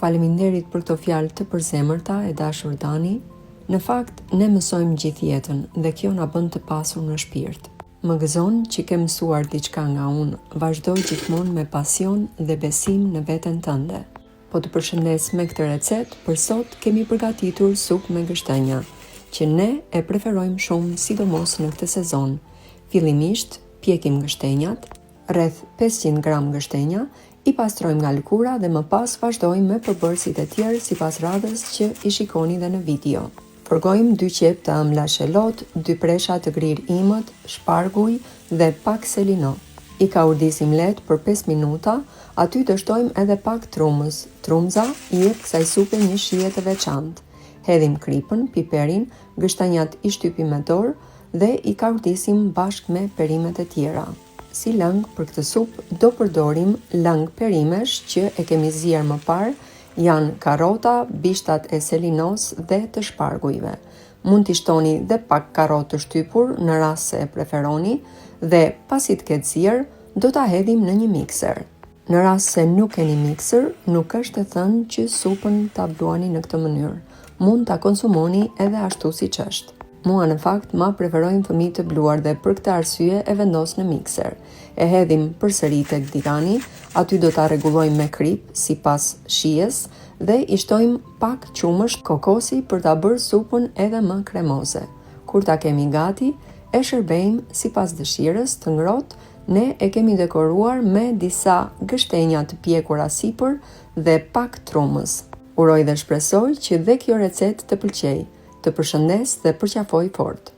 Faleminderit për këto fjalë të përzemërta e dashur Dani. Në fakt, ne mësojmë gjithë jetën dhe kjo na bën të pasur në shpirt. Më gëzon që ke mësuar diçka nga unë, vazhdoj gjithmonë me pasion dhe besim në veten tënde. Po të përshëndes me këtë recet, për sot kemi përgatitur supë me gështenja, që ne e preferojmë shumë sidomos në këtë sezon. Fillimisht, pjekim gështenjat, rreth 500 gram gështenja, i pastrojmë nga lëkura dhe më pas vazhdojmë me përbërësit e tjerë sipas radhës që i shikoni dhe në video. Përgojmë 2 qep të ëmbla shelot, 2 presha të grir imët, shparguj dhe pak selino. I kaurdisim lehtë për 5 minuta, aty dështojmë edhe pak trumës. Trumza i jep kësaj supe një shije të veçantë. Hedhim kripën, piperin, gështenjat i shtypim me dorë dhe i kaurdisim bashkë me perimet e tjera. Si lëng për këtë supë do përdorim lëng perimesh që e kemi zier më parë, janë karota, bishtat e selinos dhe të shpargujve. Mund t'i shtoni dhe pak karrotë të shtypur në rast se e preferoni dhe pasi të ketë zier, do ta hedhim në një mikser. Në rast se nuk keni mikser, nuk është e thënë që supën ta bluani në këtë mënyrë. Mund ta konsumoni edhe ashtu siç është. Mua në fakt ma preferojnë fëmijë të bluar dhe për këtë arsye e vendos në mikser. E hedhim përsëri tek divani, aty do ta rregullojmë me krip sipas shijes dhe i shtojmë pak qumësht kokosi për ta bërë supën edhe më kremoze. Kur ta kemi gati, e shërbejmë sipas dëshirës të ngrohtë. Ne e kemi dekoruar me disa gështenja të pjekura sipër dhe pak trumës. Uroj dhe shpresoj që dhe kjo recetë të pëlqej. Të përshëndes dhe përqafoj fort.